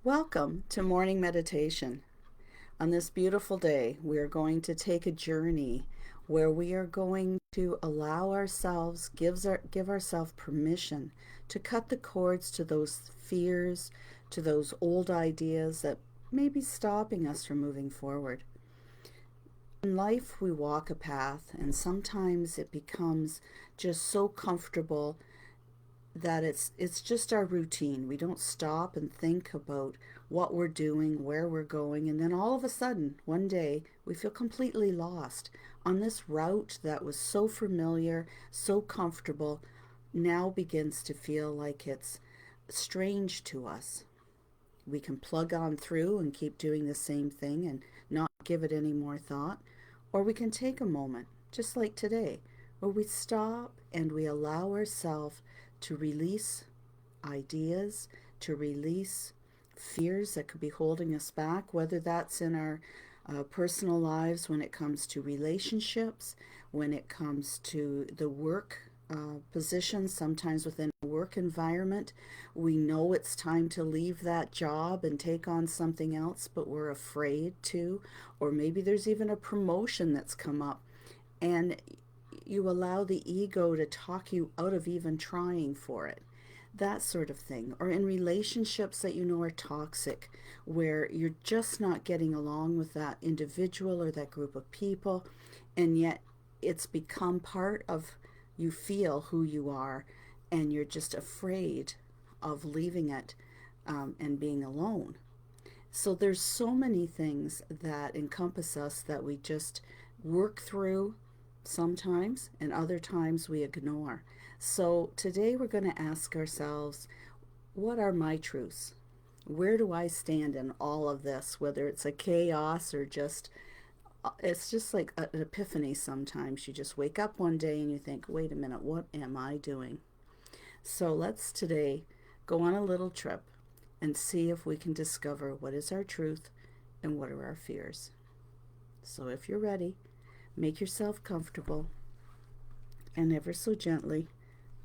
Welcome to morning meditation. On this beautiful day, we are going to take a journey where we are going to allow ourselves, give ourselves permission to cut the cords to those fears, to those old ideas that may be stopping us from moving forward. In life, we walk a path, and sometimes it becomes just so comfortable that it's just our routine. We don't stop and think about what we're doing, where we're going, and then all of a sudden, one day, we feel completely lost on this route that was so familiar, so comfortable, now begins to feel like it's strange to us. We can plug on through and keep doing the same thing and not give it any more thought, or we can take a moment, just like today, where we stop and we allow ourselves to release ideas, to release fears that could be holding us back, whether that's in our personal lives, when it comes to relationships, when it comes to the work position, sometimes within a work environment. We know it's time to leave that job and take on something else, but we're afraid to. Or maybe there's even a promotion that's come up, and you allow the ego to talk you out of even trying for it. That sort of thing. Or in relationships that you know are toxic, where you're just not getting along with that individual or that group of people, and yet it's become part of you feel who you are, and you're just afraid of leaving it and being alone. So there's so many things that encompass us that we just work through sometimes, and other times we ignore. So today we're going to ask ourselves, what are my truths? Where do I stand in all of this, whether it's a chaos or just it's just like an epiphany. Sometimes you just wake up one day and you think, wait a minute, what am I doing? So let's today go on a little trip and see if we can discover what is our truth and what are our fears. So if you're ready, make yourself comfortable and ever so gently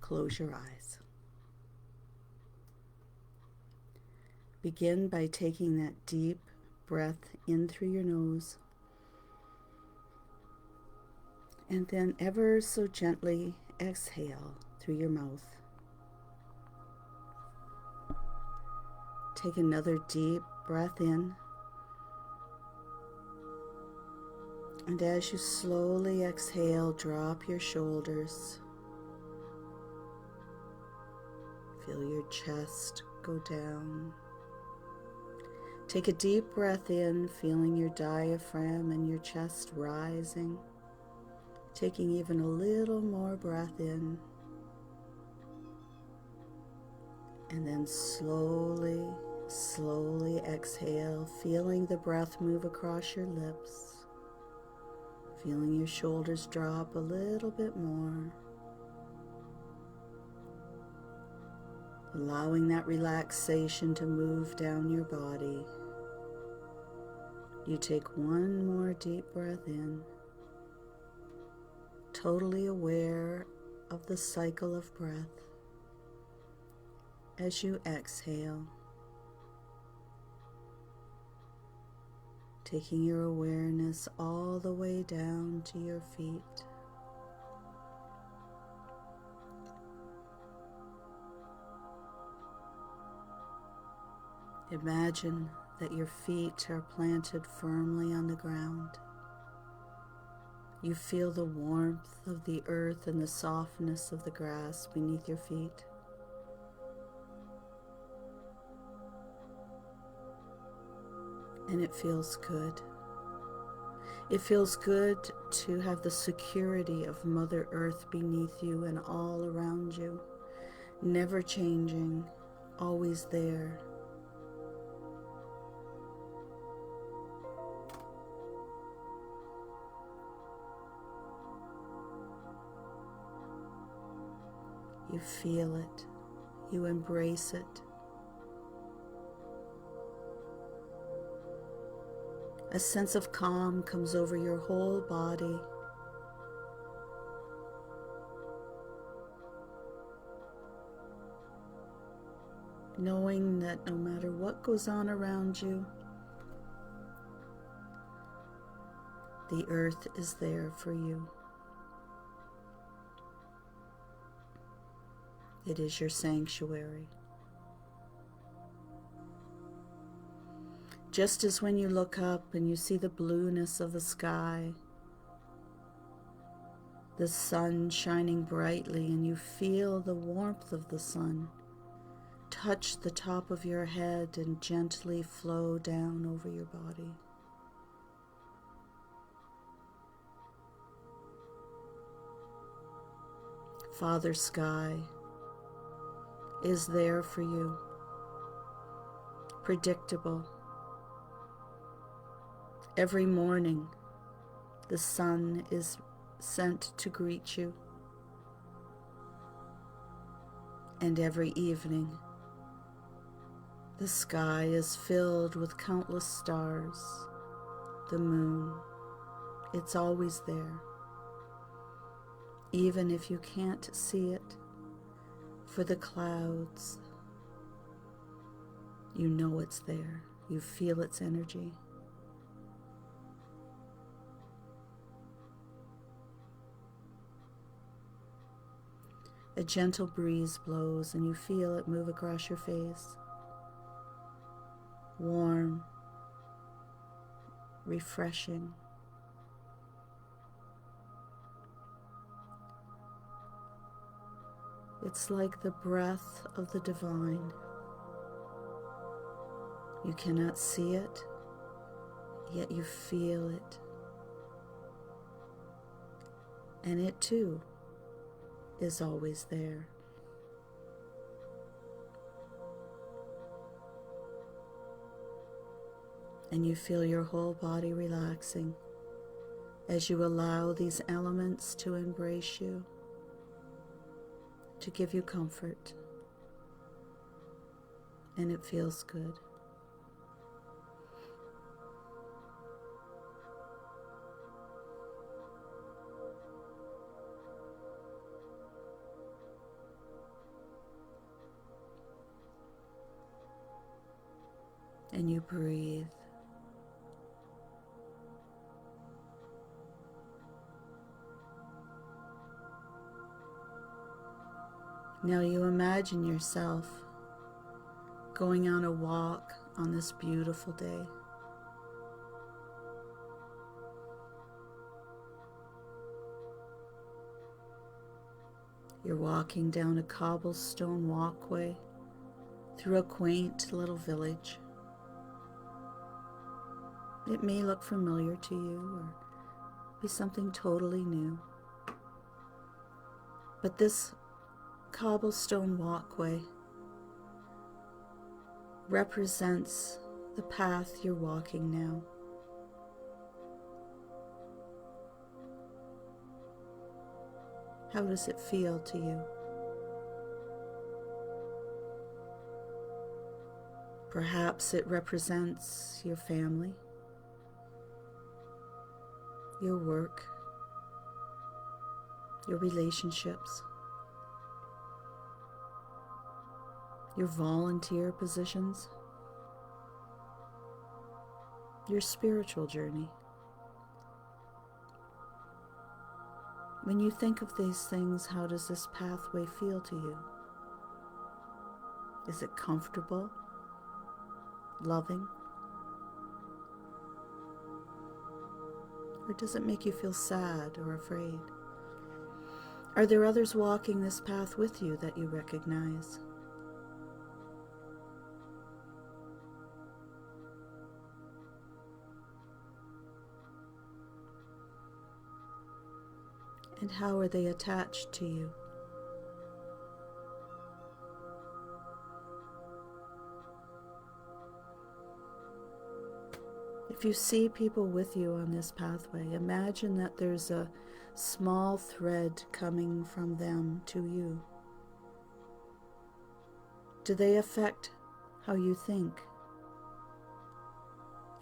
close your eyes. Begin by taking that deep breath in through your nose, and then ever so gently exhale through your mouth. Take another deep breath in, and as you slowly exhale, drop your shoulders. Feel your chest go down. Take a deep breath in, feeling your diaphragm and your chest rising. Taking even a little more breath in. And then slowly, slowly exhale, feeling the breath move across your lips. Feeling your shoulders drop a little bit more. Allowing that relaxation to move down your body. You take one more deep breath in, totally aware of the cycle of breath. As you exhale, taking your awareness all the way down to your feet. Imagine that your feet are planted firmly on the ground. You feel the warmth of the earth and the softness of the grass beneath your feet. And it feels good. It feels good to have the security of Mother Earth beneath you and all around you, never changing, always there. You feel it. You embrace it. A sense of calm comes over your whole body. Knowing knowing that no matter what goes on around you, the earth is there for you. It is your sanctuary. Just as when you look up and you see the blueness of the sky, the sun shining brightly, and you feel the warmth of the sun touch the top of your head and gently flow down over your body. Father Sky is there for you, predictable. Every morning, the sun is sent to greet you, and every evening, the sky is filled with countless stars, the moon. It's always there, even if you can't see it for the clouds. You know it's there. You feel its energy. A gentle breeze blows and you feel it move across your face. Warm, refreshing. It's like the breath of the divine. You cannot see it, yet you feel it. And it too is always there. And you feel your whole body relaxing as you allow these elements to embrace you, to give you comfort. And it feels good. And you breathe. Now you imagine yourself going on a walk on this beautiful day. You're walking down a cobblestone walkway through a quaint little village. It may look familiar to you or be something totally new. But this cobblestone walkway represents the path you're walking now. How does it feel to you? Perhaps it represents your family, your work, your relationships, your volunteer positions, your spiritual journey. When you think of these things, how does this pathway feel to you? Is it comfortable, loving? Or does it make you feel sad or afraid? Are there others walking this path with you that you recognize? And how are they attached to you? If you see people with you on this pathway, imagine that there's a small thread coming from them to you. Do they affect how you think?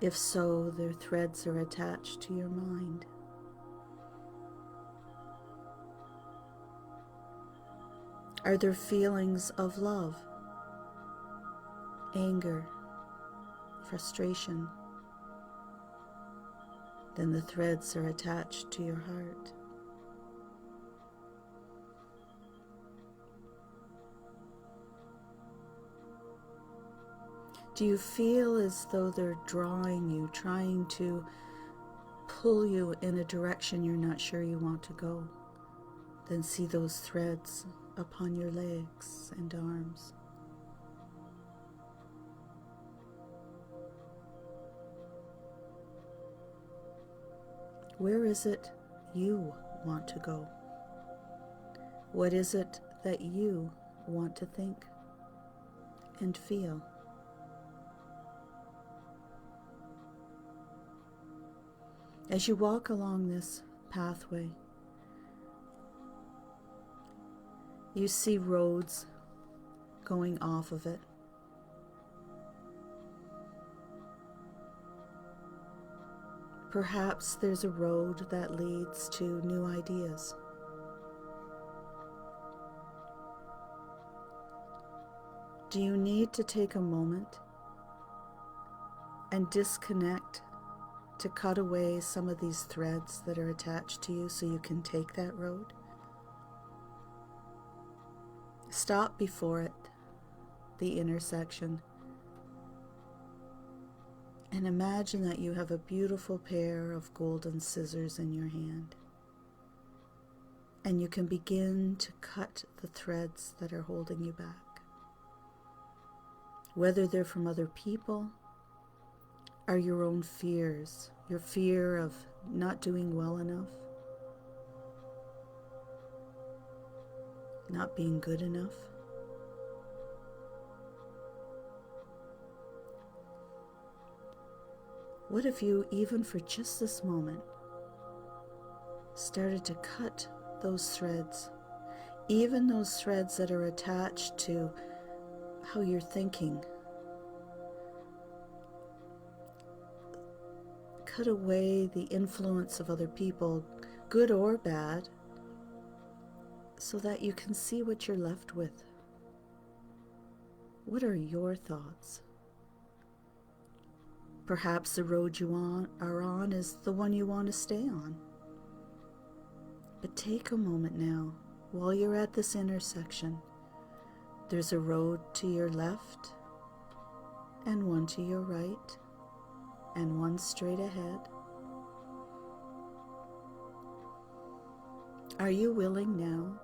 If so, their threads are attached to your mind. Are there feelings of love? anger, frustration, then the threads are attached to your heart. Do you feel as though they're drawing you, trying to pull you in a direction you're not sure you want to go? Then see those threads upon your legs and arms. Where is it you want to go? What is it that you want to think and feel? As you walk along this pathway, you see roads going off of it. Perhaps there's a road that leads to new ideas. Do you need to take a moment and disconnect to cut away some of these threads that are attached to you so you can take that road? Stop before it, the intersection, and imagine that you have a beautiful pair of golden scissors in your hand, and you can begin to cut the threads that are holding you back, whether they're from other people or your own fears, your fear of not doing well enough, not being good enough. What if you, even for just this moment, started to cut those threads, even those threads that are attached to how you're thinking? Cut away the influence of other people, good or bad, so that you can see what you're left with. What are your thoughts? Perhaps the road you are on is the one you want to stay on. But take a moment now, while you're at this intersection. There's a road to your left, and one to your right, and one straight ahead. Are you willing now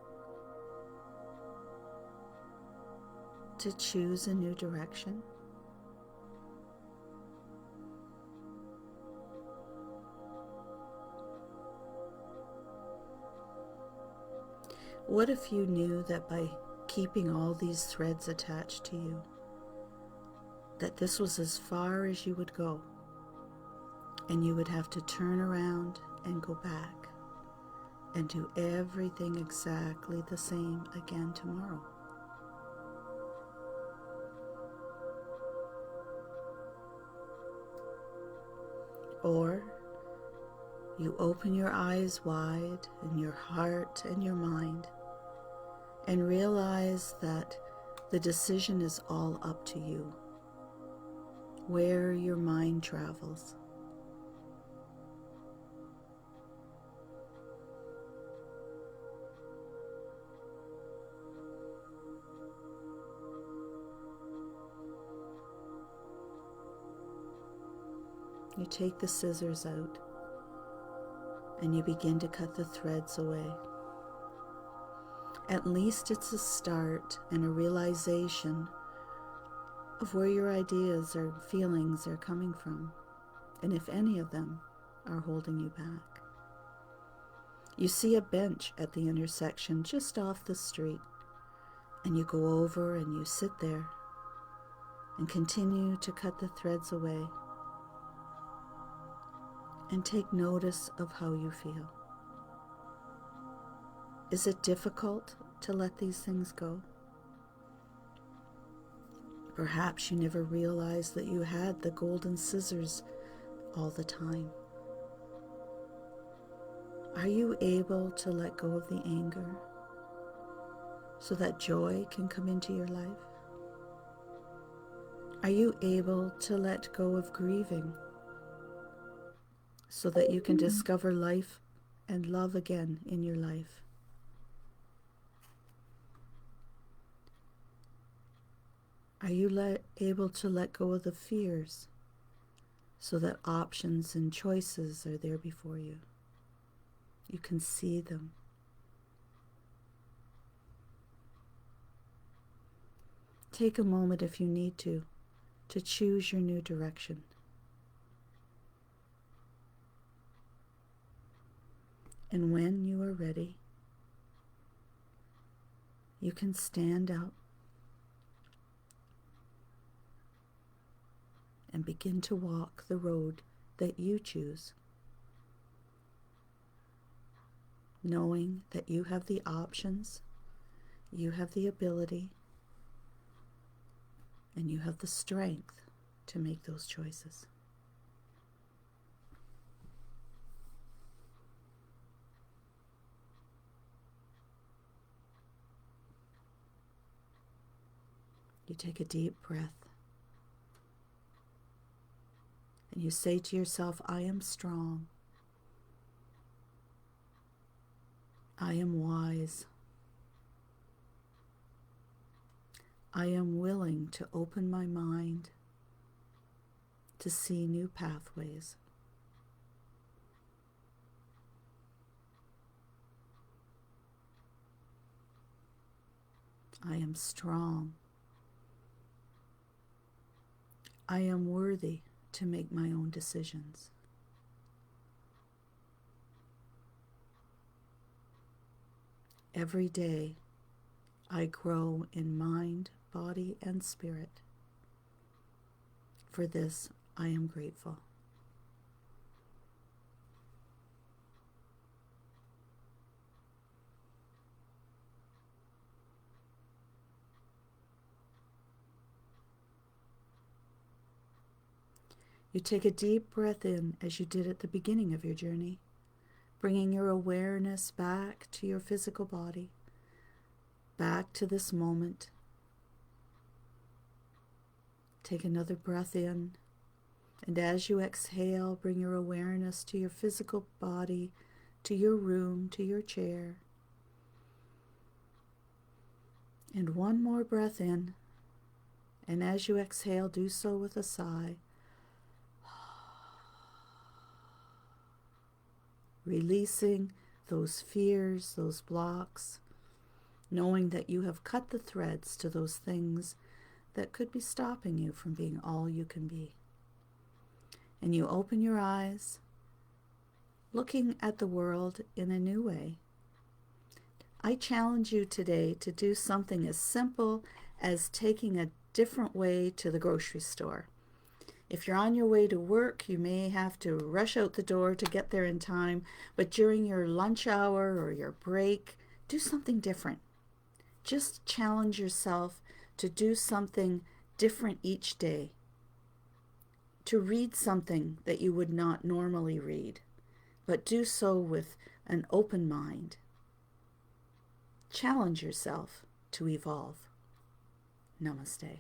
to choose a new direction? What if you knew that by keeping all these threads attached to you, that this was as far as you would go, and you would have to turn around and go back and do everything exactly the same again tomorrow? Or you open your eyes wide and your heart and your mind and realize that the decision is all up to you, where your mind travels. You take the scissors out and you begin to cut the threads away. At least it's a start and a realization of where your ideas or feelings are coming from, and if any of them are holding you back. You see a bench at the intersection just off the street, and you go over and you sit there and continue to cut the threads away and take notice of how you feel. Is it difficult to let these things go? Perhaps you never realized that you had the golden scissors all the time. Are you able to let go of the anger so that joy can come into your life? Are you able to let go of grieving so that you can discover life and love again in your life? Are you able to let go of the fears so that options and choices are there before you? You can see them. Take a moment if you need to choose your new direction. And when you are ready, you can stand up and begin to walk the road that you choose, knowing that you have the options, you have the ability, and you have the strength to make those choices. You take a deep breath and you say to yourself, I am strong. I am wise. I am willing to open my mind to see new pathways. I am strong. I am worthy to make my own decisions. Every day, I grow in mind, body, and spirit. For this, I am grateful. You take a deep breath in as you did at the beginning of your journey, bringing your awareness back to your physical body, back to this moment. Take another breath in, and as you exhale, bring your awareness to your physical body, to your room, to your chair. And one more breath in, and as you exhale, do so with a sigh. Releasing those fears, those blocks, knowing that you have cut the threads to those things that could be stopping you from being all you can be. And you open your eyes, looking at the world in a new way. I challenge you today to do something as simple as taking a different way to the grocery store. If you're on your way to work, you may have to rush out the door to get there in time, but during your lunch hour or your break, do something different. Just challenge yourself to do something different each day. To read something that you would not normally read, but do so with an open mind. Challenge yourself to evolve. Namaste.